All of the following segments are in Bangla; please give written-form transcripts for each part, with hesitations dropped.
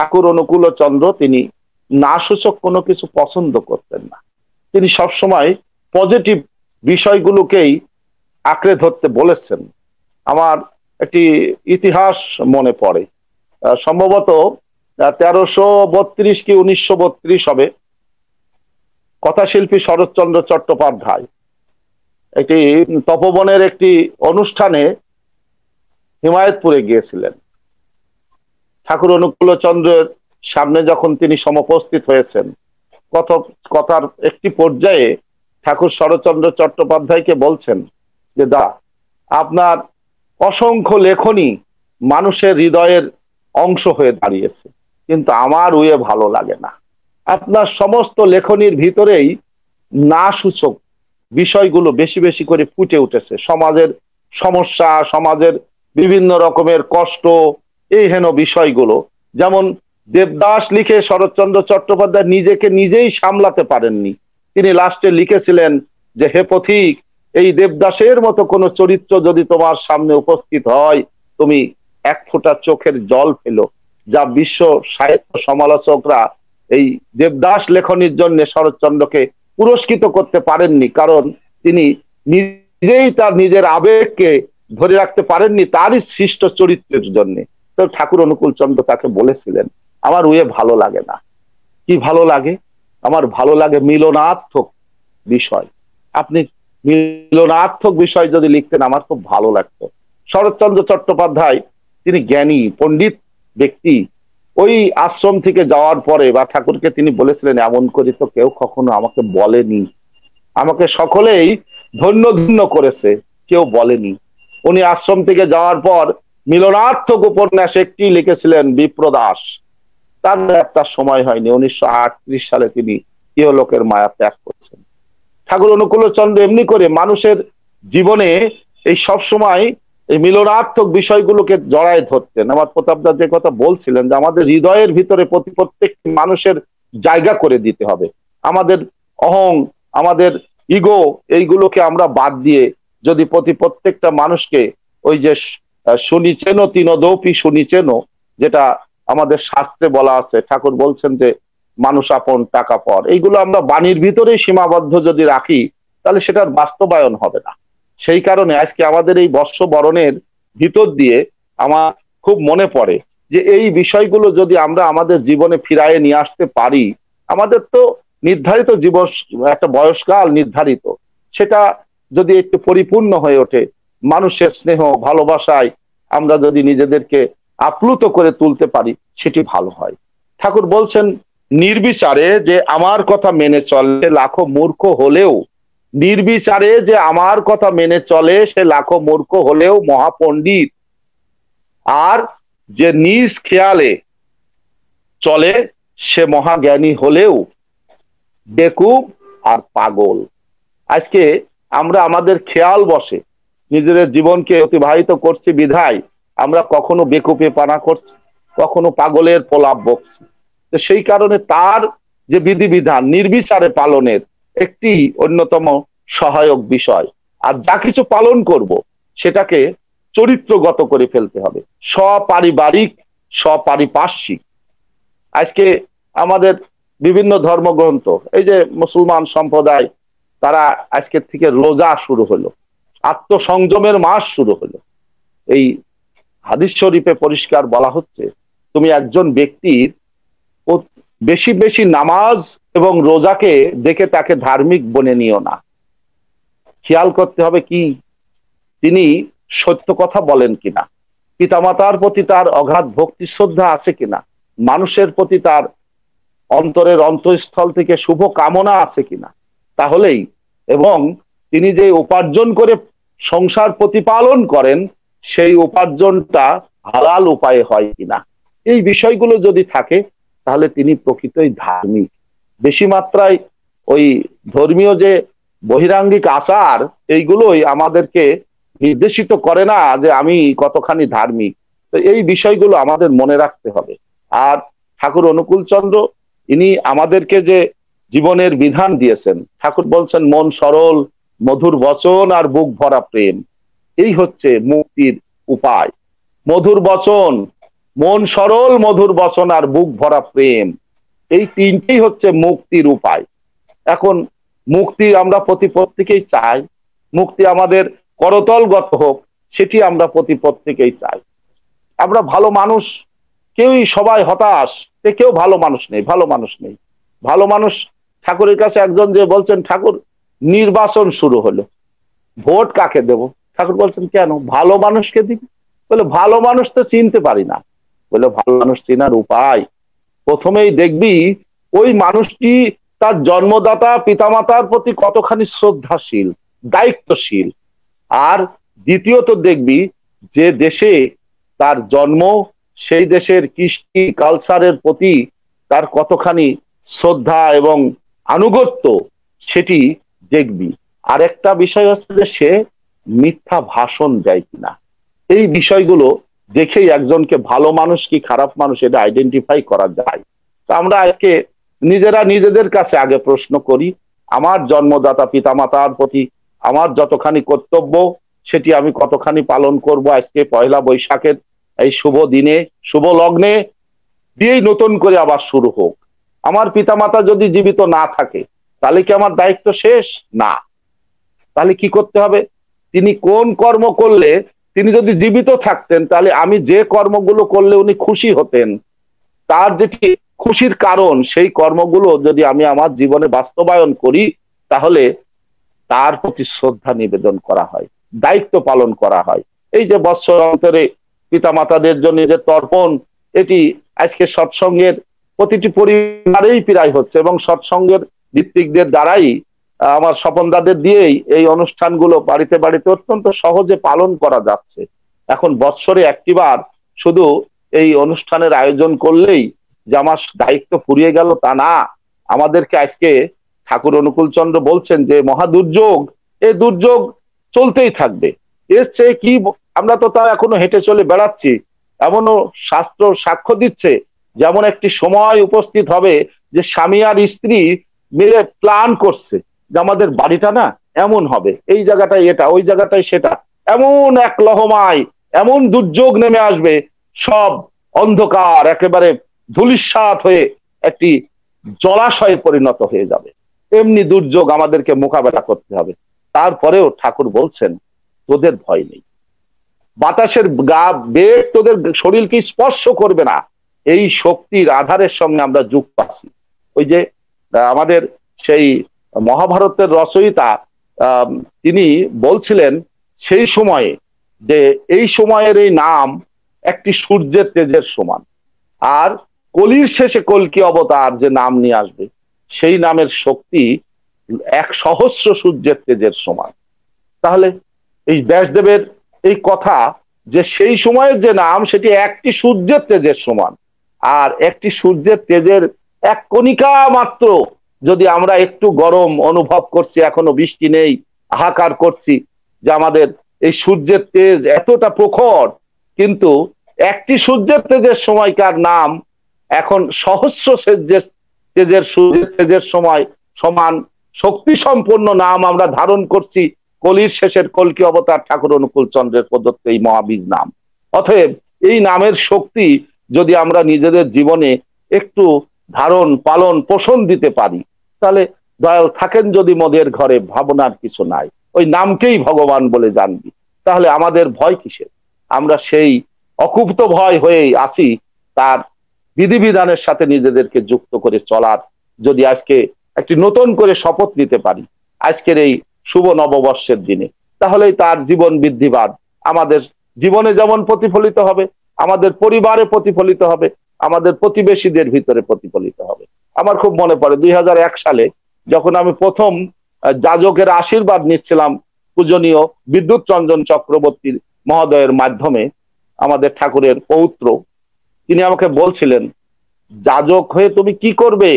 ঠাকুর অনুকূল চন্দ্র তিনি না সূচক কোনো কিছু পছন্দ করতেন না। তিনি সবসময় পজিটিভ বিষয়গুলোকেই আঁকড়ে ধরতে বলেছেন। আমার একটি ইতিহাস মনে পড়ে, সম্ভবত 1332 কি 1932 হবে। কথাশিল্পী শরৎচন্দ্র চট্টোপাধ্যায় একটি তপবনের একটি অনুষ্ঠানে হিমায়তপুরে গিয়েছিলেন। ঠাকুর অনুকূল চন্দ্রের সামনে যখন তিনি সমুপস্থিত হয়েছেন, কথার একটি পর্যায়ে ঠাকুর শরৎচন্দ্র চট্টোপাধ্যায়কে বলছেন যে দা, আপনার অসংখ্য লেখনী মানুষের হৃদয়ের অংশ হয়ে দাঁড়িয়েছে, কিন্তু আমার ওয়ে ভালো লাগে না। আপনার সমস্ত লেখনীর ভিতরেই না সূচক বিষয়গুলো বেশি বেশি করে ফুটে উঠেছে। সমাজের সমস্যা, সমাজের বিভিন্ন রকমের কষ্ট, এই হেন বিষয়গুলো। যেমন দেবদাস লিখে শরৎচন্দ্র চট্টোপাধ্যায় নিজেকে নিজেই সামলাতে পারেননি। তিনি লাস্টে লিখেছিলেন যে হে পথিক, এই দেবদাসের মতো কোনো চরিত্র যদি তোমার সামনে উপস্থিত হয়, তুমি এক ফোঁটা চোখের জল ফেলো। যা বিশ্ব সাহিত্য সমালোচকরা এই দেবদাস লেখনির জন্য শরৎচন্দ্রকে পুরস্কৃত করতে পারেননি, কারণ তিনি নিজেই তার নিজের আবেগকে ধরে রাখতে পারেননি তারই সৃষ্ট চরিত্রের জন্য। তো ঠাকুর অনুকূল চন্দ্র তাকে বলেছিলেন, আমার ওয়ে ভালো লাগে না। কি ভালো লাগে? আমার ভালো লাগে মিলনার্থক বিষয়। আপনি মিলনার্থক বিষয় যদি লিখতেন আমার খুব ভালো লাগতো। শরৎচন্দ্র চট্টোপাধ্যায় তিনি জ্ঞানী পণ্ডিত ব্যক্তি। ওই আশ্রম থেকে যাওয়ার পরে বা ঠাকুরকে তিনি বলেছিলেন, এমন করে তো কেউ কখনো আমাকে বলেনি, আমাকে সকলেই ধন্য ধন্য করেছে, কেউ বলেনি। উনি আশ্রম থেকে যাওয়ার পর মিলনার্থক উপন্যাস একটি লিখেছিলেন বিপ্রদাস। তার একটা সময় হয়নি, 1938 সালে তিনি ইহলোকের মায়া ত্যাগ করছেন। ঠাকুর অনুকূল চন্দ্র এমনি করে মানুষের জীবনে এই সব সময় এই মিলনার্থক বিষয়গুলোকে জড়ায় ধরতেন। আমার প্রতাপদা যে কথা বলছিলেন যে আমাদের হৃদয়ের ভিতরে প্রত্যেক মানুষের জায়গা করে দিতে হবে। আমাদের অহং, আমাদের ইগো, এইগুলোকে আমরা বাদ দিয়ে যদি প্রত্যেকটা মানুষকে ওই যে শুনিছেন তিনদৌপি শুনিছেন, যেটা আমাদের শাস্ত্রে বলা আছে, ঠাকুর বলছেন যে মানুষ আপন টাকা পর, এইগুলো আমরা বাণীর ভিতরেই সীমাবদ্ধ যদি রাখি তাহলে সেটার বাস্তবায়ন হবে না। সেই কারণে আজকে আমাদের এই বর্ষবরণের ভিতর দিয়ে আমার খুব মনে পড়ে যে এই বিষয়গুলো যদি আমরা আমাদের জীবনে ফিরায়ে নিয়ে আসতে পারি, আমাদের তো নির্ধারিত জীবন, একটা বয়সকাল নির্ধারিত, সেটা যদি একটু পরিপূর্ণ হয়ে ওঠে, মানুষের স্নেহ ভালোবাসায় আমরা যদি নিজেদেরকে আপ্লুত করে তুলতে পারি, সেটি ভালো হয়। ঠাকুর বলছেন নির্বিচারে যে আমার কথা মেনে চলে লাখো মূর্খ হলেও, নির্বিচারে যে আমার কথা মেনে চলে সে লাখো মূর্খ হলেও মহাপণ্ডিত, আর যে নিজ খেয়ালে চলে সে মহাজ্ঞানী হলেও বেকুব আর পাগল। আজকে আমরা আমাদের খেয়াল বসে নিজেদের জীবনকে অতিবাহিত করছি বিধায় আমরা কখনো বেকুপে পানা করছি, কখনো পাগলের প্রলাপ বকছি। তো সেই কারণে তার যে বিধিবিধান নির্বিচারে পালনের একটি অন্যতম সহায়ক বিষয়। আর যা কিছু পালন করব সেটাকে চরিত্রগত করে ফেলতে হবে, সপারিবারিক সপারিপার্শ্বিক। আজকে আমাদের বিভিন্ন ধর্মগ্রন্থ, এই যে মুসলমান সম্প্রদায়, তারা আজকে থেকে রোজা শুরু হলো, আত্মসংযমের মাস শুরু হলো। এই হাদিস শরীফে পরিষ্কার বলা হচ্ছে তুমি একজন ব্যক্তির বেশি বেশি নামাজ এবং রোজাকে দেখে তাকে ধার্মিক বনে নিও না। খেয়াল করতে হবে কি তিনি সত্য কথা বলেন কিনা, পিতামাতার প্রতি তার অগাধ ভক্তি শ্রদ্ধা আছে কিনা, মানুষের প্রতি তার অন্তরের অন্তঃস্থল থেকে শুভ কামনা আছে কিনা, তাহলেই, এবং তিনি যে উপার্জন করে সংসার প্রতিপালন করেন সেই উপার্জনটা হালাল উপায়ে হয় কিনা, এই বিষয়গুলো যদি থাকে তাহলে তিনি প্রকৃতই ধার্মিক। বেশি মাত্রায় ওই ধর্মীয় যে বহিরাঙ্গিক আচার এইগুলোই আমাদেরকে নির্দেশিত করে না যে আমি কতখানি ধার্মিক। তো এই বিষয়গুলো আমাদের মনে রাখতে হবে। আর ঠাকুর অনুকূল চন্দ্র ইনি আমাদেরকে যে জীবনের বিধান দিয়েছেন, ঠাকুর বলছেন মন সরল, মধুর বচন আর বুক ভরা প্রেম, এই হচ্ছে মুক্তির উপায়। মধুর বচন, মন সরল মধুর বচন আর বুক ভরা প্রেম, এই তিনটেই হচ্ছে মুক্তির উপায়। এখন মুক্তি আমরা প্রত্যেকেই চাই, মুক্তি আমাদের করতলগত হোক, সেটি আমরা প্রত্যেকেই চাই। আমরা ভালো মানুষ, কেউই সবাই হতাশ, কেউ ভালো মানুষ নেই, ভালো মানুষ নেই, ভালো মানুষ। ঠাকুরের কাছে একজন যে বলছেন, ঠাকুর নির্বাচন শুরু হলো, ভোট কাকে দেব? ঠাকুর বলছেন কেন? ভালো মানুষকে দিবি। বলে ভালো মানুষ তো চিনতে পারি না। বলে ভালো মানুষ চেনার উপায়, প্রথমেই দেখবি ওই মানুষটি তার জন্মদাতা পিতামাতার প্রতি কতখানি শ্রদ্ধাশীল, দায়িত্বশীল। আর দ্বিতীয়ত দেখবি যে দেশে তার জন্ম, সেই দেশের কৃষ্টি কালচারের প্রতি তার কতখানি শ্রদ্ধা এবং আনুগত্য, সেটি দেখবি। আর একটা বিষয় হচ্ছে যে সে মিথ্যা ভাষণ দেয় কিনা। এই বিষয়গুলো দেখেই একজনকে ভালো মানুষ কি খারাপ মানুষ এটা আইডেন্টিফাই করা যায়। তো আমরা আজকে নিজেরা নিজেদের কাছে আগে প্রশ্ন করি, আমার জন্মদাতা পিতামাতার প্রতি আমার যতখানি কর্তব্য সেটি আমি কতখানি পালন করব। আজকে পয়লা বৈশাখের এই শুভ দিনে, শুভ লগ্নে দিয়েই নতুন করে আবার শুরু হোক। আমার পিতামাতা যদি জীবিত না থাকে তাহলে কি আমার দায়িত্ব শেষ? না। তাহলে কি করতে হবে? তিনি কোন কর্ম করলে, তিনি যদি জীবিত থাকতেন তাহলে আমি যে কর্মগুলো করলে উনি খুশি হতেন, তার যেটি খুশির কারণ, সেই কর্মগুলো যদি আমি আমার জীবনে বাস্তবায়ন করি, তাহলে তার প্রতি শ্রদ্ধা নিবেদন করা হয়, দায়িত্ব পালন করা হয়। এই যে বৎসর অন্তরে পিতামাতাদের জন্য যে তর্পণ, এটি আজকে সৎসঙ্গের প্রতিটি পরিবারেই প্রায় হচ্ছে, এবং সৎসঙ্গের ভিত্তিকদের দ্বারাই, আমার স্বপনদাদের দিয়েই এই অনুষ্ঠানগুলো বাড়িতে বাড়িতে অত্যন্ত সহজে পালন করা যাচ্ছে। এখন বৎসরে একটিবার শুধু এই অনুষ্ঠানের আয়োজন করলেই যে আমার দায়িত্ব ফুরিয়ে গেল তা না। আমাদেরকে আজকে ঠাকুর অনুকূল চন্দ্র বলছেন যে মহা দুর্যোগ, এই দুর্যোগ চলতেই থাকবে। এর চেয়ে কি, আমরা তো তা এখনো হেঁটে চলে বেড়াচ্ছি। এমনও শাস্ত্র সাক্ষ্য দিচ্ছে যেমন একটি সময় উপস্থিত হবে যে স্বামী আর স্ত্রী মিলে প্ল্যান করছে যে আমাদের বাড়িটা না এমন হবে, এই জায়গাটায় এটা, ওই জায়গাটায় সেটা। এমন এক লহমায় এমন দুর্যোগ নেমে আসবে, সব অন্ধকার একেবারে ধূলিসাৎ হয়ে একটি জলাশয়ে পরিণত হয়ে যাবে। এমনি দুর্যোগ আমাদেরকে মোকাবেলা করতে হবে। তারপরেও ঠাকুর বলছেন তোদের ভয় নেই, বাতাসের গা বেগ তোদের শরীরকে স্পর্শ করবে না। এই শক্তির আধারের সঙ্গে আমরা যুক্ত আছি। ওই যে আমাদের সেই মহাভারতের রচয়িতা তিনি বলছিলেন সেই সময়ে যে এই সময়ের এই নাম একটি সূর্যের তেজের সমান, আর কলির শেষে কল্কি অবতার যে নাম নিয়ে আসবে সেই নামের শক্তি 1,000,000 সূর্যের তেজের সমান। তাহলে এই ব্যাসদেবের এই কথা যে সেই সময়ের যে নাম সেটি একটি সূর্যের তেজের সমান, আর একটি সূর্যের তেজের এক কণিকা মাত্র যদি আমরা একটু গরম অনুভব করছি, এখনো বৃষ্টি নেই, হাহাকার করছি যে আমাদের এই সূর্যের তেজ এতটা প্রখর, কিন্তু একটি সূর্যের তেজের সময়কার নাম এখন 1,000,000 তেজের সূর্যের তেজের সময় সমান শক্তি সম্পন্ন নাম আমরা ধারণ করছি, কলির শেষের কল্কি অবতার ঠাকুর অনুকূল চন্দ্রের প্রদত্ত এই মহাবীজ নাম। অতএব এই নামের শক্তি যদি আমরা নিজেদের জীবনে একটু ধারণ পালন পোষণ দিতে পারি, তাহলে দয়াল থাকেন যদি মোদের ঘরে, ভাবনার কিছু নাই, ওই নামকেই ভগবান বলে জানবি। তাহলে আমাদের ভয় কিসের? আমরা সেই অকুপ্ত ভয় হয়েই আসি, তার বিধিবিধানের সাথে নিজেদেরকে যুক্ত করে চলার যদি আজকে একটি নতুন করে শপথ নিতে পারি আজকের এই শুভ নববর্ষের দিনে, তাহলেই তার জীবন বৃদ্ধিবাদ আমাদের জীবনে যেমন প্রতিফলিত হবে, আমাদের পরিবারে প্রতিফলিত হবে, আমাদের প্রতিবেশীদের ভিতরে প্রতিফলিত হবে। আমার খুব মনে পড়ে 2001 সালে যখন আমি প্রথম যাজকের আশীর্বাদ নিচ্ছিলাম পূজনীয় বিদ্যুৎ রঞ্জন চক্রবর্তী মহোদয়ের মাধ্যমে, আমাদের ঠাকুরের পৌত্র, তিনি আমাকে বলছিলেন যাজক হয়ে তুমি কি করবে?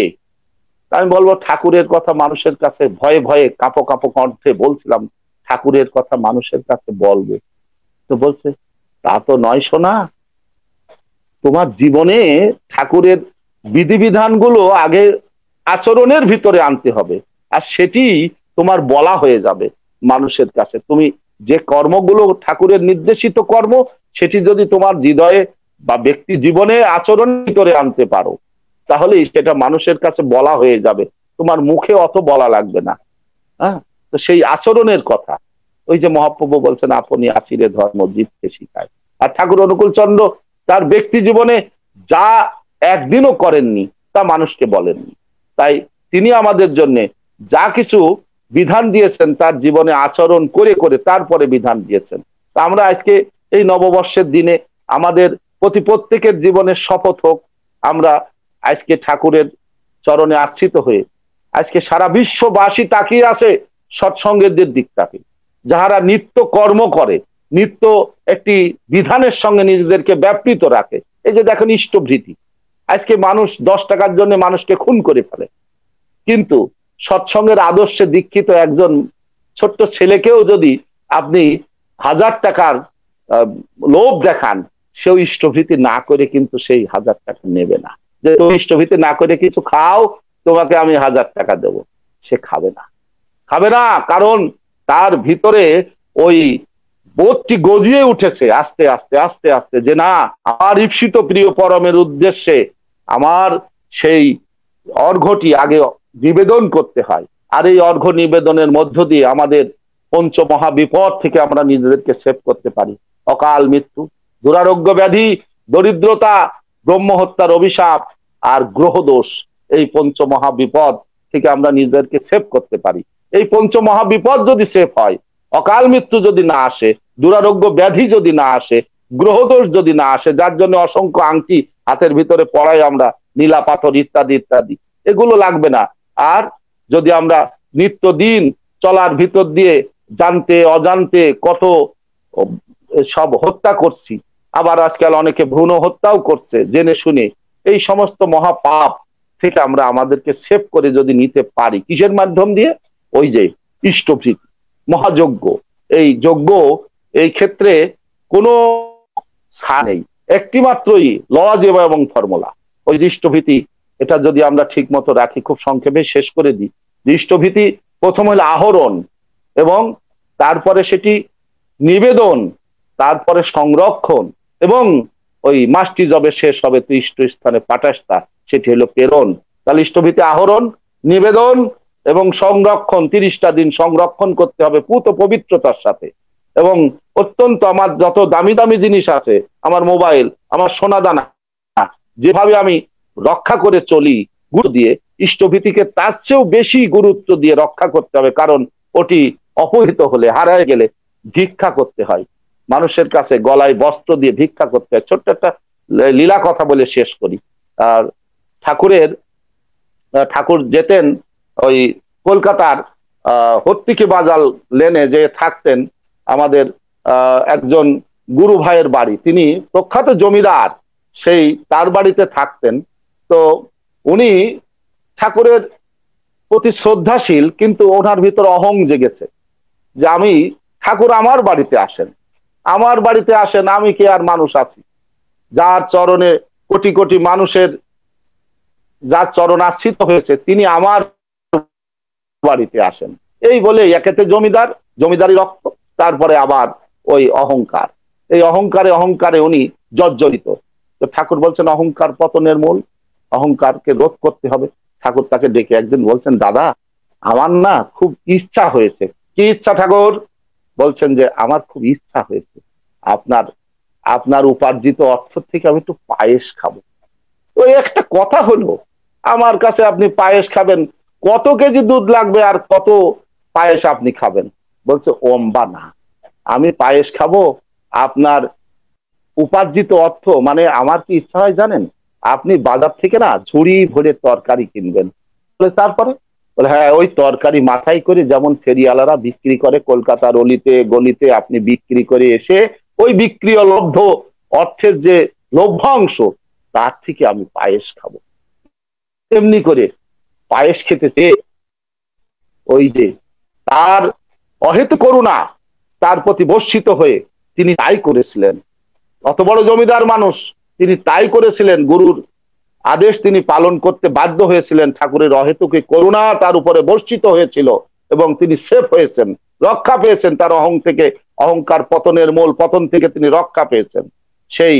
আমি বলবো ঠাকুরের কথা মানুষের কাছে ভয়ে ভয়ে কাঁপো কাঁপো কণ্ঠে বলছিলাম ঠাকুরের কথা মানুষের কাছে বলবো। তো বলছে তা তো নয় সোনা, তোমার জীবনে ঠাকুরের বিধিবিধানগুলো আগে আচরণের ভিতরে আনতে হবে, আর সেটি তোমার বলা হয়ে যাবে মানুষের কাছে। তুমি যে কর্মগুলো ঠাকুরের নির্দেশিত কর্ম, সেটি যদি তোমার হৃদয়ে বা ব্যক্তি জীবনে আচরণ করে আনতে পারো, তাহলেই সেটা মানুষের কাছে বলা হয়ে যাবে, তোমার মুখে অত বলা লাগবে না। হ্যাঁ, তো সেই আচরণের কথা ওই যে মহাপ্রভু বলছেন, আপনি আসিরে ধর্ম জিততে শিখায়। আর ঠাকুর অনুকূল চন্দ্র তার ব্যক্তি জীবনে যা একদিনও করেননি তা মানুষকে বলেননি। তাই তিনি আমাদের জন্য যা কিছু বিধান দিয়েছেন তার জীবনে আচরণ করে করে তারপরে বিধান দিয়েছেন। তা আমরা আজকে এই নববর্ষের দিনে আমাদের প্রত্যেকের জীবনের শপথ হোক, আমরা আজকে ঠাকুরের চরণে আশ্রিত হয়ে আজকে সারা বিশ্ববাসী তাকিয়ে আছে সৎসঙ্গের দিকটাকে, যাহারা নিত্য কর্ম করে, নিত্য একটি বিধানের সঙ্গে নিজেদেরকে ব্যাপৃত রাখে। এই যে দেখেন ইষ্টভৃতি, আজকে মানুষ 10 টাকার জন্য মানুষকে খুন করে ফেলে, কিন্তু সৎসঙ্গের আদর্শে দীক্ষিত একজন ছোট্ট ছেলেকেও যদি আপনি 1000 টাকার লোভ দেখান, সেও ইষ্টভৃতি না করে কিন্তু সেই 1000 টাকা নেবে না। যে তুমি ইষ্টভৃতি না করে কিছু খাও, তোমাকে আমি 1000 টাকা দেবো, সে খাবে না, খাবে না। কারণ তার ভিতরে ওই বোধটি গজিয়ে উঠেছে আস্তে আস্তে আস্তে আস্তে, যে না, আমার ঈপ্সিত প্রিয় পরমের উদ্দেশ্যে আমার সেই অর্ঘ্যটি আগে নিবেদন করতে হয়। আর এই অর্ঘ্য নিবেদনের মধ্য দিয়ে আমাদের পঞ্চমহাবিপদ থেকে আমরা নিজেদেরকে সেভ করতে পারি। অকাল মৃত্যু, দুরারোগ্য ব্যাধি, দরিদ্রতা, ব্রহ্মহত্যার অভিশাপ আর গ্রহদোষ, এই পঞ্চমহাবিপদ থেকে আমরা নিজেদেরকে সেভ করতে পারি। এই পঞ্চমহাবিপদ যদি সেভ হয়, অকাল মৃত্যু যদি না আসে, দুরারোগ্য ব্যাধি যদি না আসে, গ্রহদোষ যদি না আসে, যার জন্য অসংখ্য আংটি হাতের ভিতরে পড়াই আমরা, নীলা পাথর ইত্যাদি ইত্যাদি, এগুলো লাগবে না। আর যদি আমরা নিত্যদিন চলার ভিতর দিয়ে জানতে অজান্তে কত সব হত্যা করছি, আবার আজকাল অনেকে ভ্রূণ হত্যাও করছে জেনে শুনে, এই সমস্ত মহাপাপ থেকে আমরা আমাদেরকে সেভ করে যদি নিতে পারি, কিসের মাধ্যম দিয়ে? ওই যে ইষ্টভৃতি, মহাযজ্ঞ। এই যজ্ঞ, এই ক্ষেত্রে কোনো ছাড় নেই, একটি মাত্রই লজ এবং ফর্মুলা, ওই ইষ্টভৃতি। এটা যদি আমরা ঠিক মতো রাখি, খুব সংক্ষেপে শেষ করে দিই। ইষ্টভৃতি প্রথম হলো আহরণ, এবং তারপরে সেটি নিবেদন, তারপরে সংরক্ষণ, এবং ওই মাসটি যবে শেষ হবে তো ইষ্ট স্থানে পাঠাস্তা, সেটি হলো প্রেরণ। তাহলে ইষ্টভৃতি আহরণ, নিবেদন এবং সংরক্ষণ, 30টা দিন সংরক্ষণ করতে হবে পুত পবিত্রতার সাথে। এবং অত্যন্ত আমার যত দামি দামি জিনিস আছে, আমার মোবাইল, আমার সোনাদানা, যেভাবে আমি রক্ষা করে চলি গুরুত্ব দিয়ে, ইষ্টভৃতিকে তার চেয়েও বেশি গুরুত্ব দিয়ে রক্ষা করতে হবে। কারণ ওটি অপহৃত হলে, হারায় গেলে ভিক্ষা করতে হয় মানুষের কাছে, গলায় বস্ত্র দিয়ে ভিক্ষা করতে হয়। ছোট্ট একটা লীলা কথা বলে শেষ করি। আর ঠাকুর যেতেন ওই কলকাতার হত্তিকে বাজার লেনে যে থাকতেন, আমাদের একজন গুরু ভাইয়ের বাড়ি, তিনি প্রখ্যাত জমিদার, সেই তার বাড়িতে থাকতেন। তো উনি ঠাকুরের প্রতি শ্রদ্ধাশীল, কিন্তু ওনার ভিতর অহং জেগেছে যে আমি, ঠাকুর আমার বাড়িতে আসেন, আমার বাড়িতে আসেন, আমি কে আর মানুষ আছি, যার চরণে কোটি কোটি মানুষের যার চরণ আশ্রিত হয়েছে, তিনি আমার বাড়িতে আসেন। এই বলে একেতে জমিদার, জমিদারি রক্ত, তারপরে আবার ওই অহংকার, এই অহংকারে উনি জর্জরিত। তো ঠাকুর বলছেন অহংকার পতনের মূল, অহংকারকে রোধ করতে হবে। ঠাকুর তাকে ডেকে একদিন বলছেন, দাদা আমার না খুব ইচ্ছা হয়েছে। কি ইচ্ছা ঠাকুর? বলছেন যে আমার খুব ইচ্ছা হয়েছে আপনার উপার্জিত অর্থ থেকে আমি একটু পায়েস খাবো। ওই একটা কথা হলো, আমার কাছে আপনি পায়েস খাবেন, কত কেজি দুধ লাগবে আর কত পায়েস আপনি খাবেন? বলছে ওম্বা না, আমি পায়েস খাবো আপনার উপার্জিত অর্থ, মানে আমার কি ইচ্ছা হয় জানেন, আপনি বাজার থেকে না ঝুড়ি ভরে তরকারি কিনবেন। তারপরে বলে হ্যাঁ, ওই তরকারি মাথায় করে যেমন ফেরিওয়ালারা বিক্রি করে কলকাতার অলিতে গলিতে, আপনি বিক্রি করে এসে ওই বিক্রিয় লব্ধ অর্থের যে লভ্যাংশ, তার থেকে আমি পায়েস খাবো। এমনি করে পায়েস খেতে চেয়ে ওই যে তার অহেতু করুণা তার প্রতি বর্ষিত হয়ে তিনি তাই করেছিলেন। অত বড় জমিদার মানুষ, তিনি তাই করেছিলেন, গুরুর আদেশ তিনি পালন করতে বাধ্য হয়েছিলেন। ঠাকুরের অহেতুকে করুণা তার উপরে বর্ষিত হয়েছিল এবং তিনি সেফ হয়েছেন, রক্ষা পেয়েছেন তার অহং থেকে, অহংকার পতনের মূল, পতন থেকে তিনি রক্ষা পেয়েছেন। সেই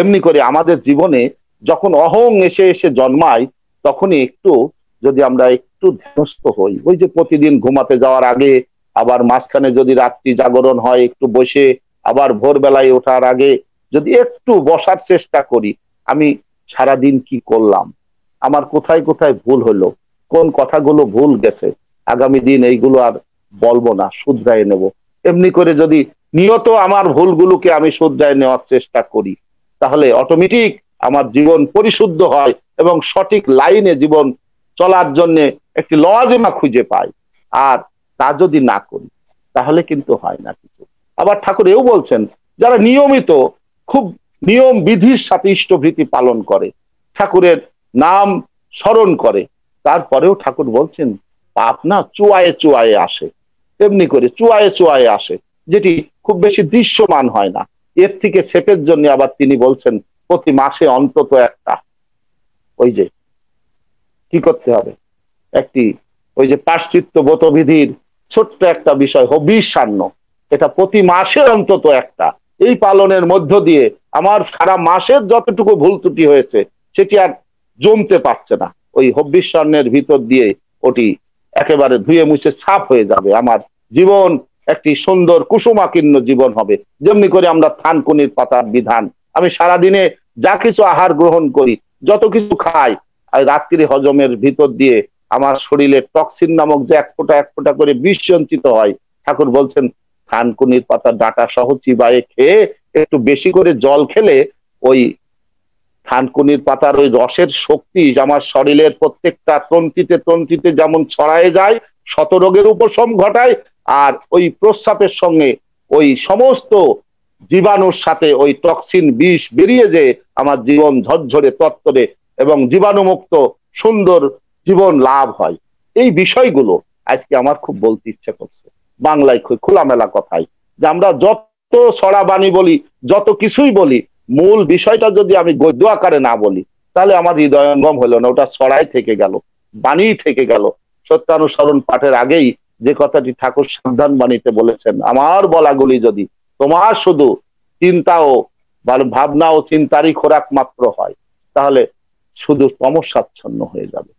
এমনি করে আমাদের জীবনে যখন অহং এসে এসে জন্মায়, তখনই একটু যদি আমরা একটু ধ্যানস্থ হই, ওই যে প্রতিদিন ঘুমাতে যাওয়ার আগে, আবার মাঝখানে যদি রাত্রি জাগরণ হয় একটু বসে, আবার ভোরবেলায় ওঠার আগে যদি একটু বসার চেষ্টা করি, আমি সারাদিন কি করলাম, আমার কোথায় কোথায় ভুল হলো, কোন কথাগুলো ভুল গেছে, আগামী দিন এইগুলো আর বলবো না, শুধরায় নেব। এমনি করে যদি নিয়ত আমার ভুলগুলোকে আমি শুধরায় নেওয়ার চেষ্টা করি, তাহলে অটোমেটিক আমার জীবন পরিশুদ্ধ হয় এবং সঠিক লাইনে জীবন চলার জন্য একটি লওয়াজেমা খুঁজে পাই। আর তা যদি না করি তাহলে কিন্তু হয় না কিছু। আবার ঠাকুর এও বলছেন, যারা নিয়মিত খুব নিয়ম বিধির সাথে ইষ্টভৃতি পালন করে, ঠাকুরের নাম স্মরণ করে, তারপরেও ঠাকুর বলছেন পাপ না চুয়ায়ে চুয়ায়ে আসে, তেমনি করে চুয়ায়ে চুয়ায়ে আসে, যেটি খুব বেশি দৃশ্যমান হয় না। এর থেকে সেপের জন্য আবার তিনি বলছেন প্রতি মাসে অন্তত একটা, ওই যে কি করতে হবে, একটি ওই যে পাশ্চিত্য ব্রতবিধির ছোট্ট একটা বিষয় হবিষ্যান্ন, এটা প্রতি মাসে অন্তত একটা, এই পালনের মধ্য দিয়ে আমার সারা মাসের যতটুকু ভুল ত্রুটি হয়েছে সেটি আর জমতে পারছে না, ওই হবিষ্যান্নের ভিতর দিয়ে ওটি একেবারে ধুয়ে মুছে সাফ হয়ে যাবে, আমার জীবন একটি সুন্দর কুসুমাকীর্ণ জীবন হবে। যেমনি করে আমরা থানকুনির পাতার বিধান, আমি সারাদিনে যা কিছু আহার গ্রহণ করি, যত কিছু খাই, আর রাত্রি হজমের ভিতর দিয়ে আমার শরীরে টক্সিন নামক যে এক ফোঁটা করে বিষ সঞ্চিত হয়, ঠাকুর বলছেন থানকুনির পাতা ডাটা সহ চিবায়ে খেয়ে একটু বেশি করে জল খেলে ওই থানকুনির পাতার ওই রসের শক্তি আমার শরীরের প্রত্যেকটা তন্ত্রিতে তন্ত্রিতে যেমন ছড়ায় যায়, শত রোগের উপশম ঘটায়, আর ওই প্রস্রাবের সঙ্গে ওই সমস্ত জীবাণুর সাথে ওই টক্সিন বিষ বেরিয়ে যে আমার জীবন ঝরঝরে তত্তরে এবং জীবাণুমুক্ত সুন্দর জীবন লাভ হয়। এই বিষয়গুলো আজকে আমার খুব বলতে ইচ্ছা করছে, বাংলায় খোলামেলা কথাই, যে আমরা যত ছড়া বাণী বলি, যত কিছুই বলি, মূল বিষয়টা যদি আমি গদ্য আকারে না বলি, তাহলে আমার হৃদয়ঙ্গম হলো না, ওটা ছড়াই থেকে গেল, বাণী থেকে গেল। সত্যানুসরণ পাঠের আগেই যে কথাটি ঠাকুর সাবধান বাণীতে বলেছেন, আমার বলাগুলি যদি তোমার শুধু চিন্তা ও ভাবনা ও চিন্তারই খোরাক মাত্র হয়, তাহলে শুধু তমসাচ্ছন্ন হয়ে যাবে।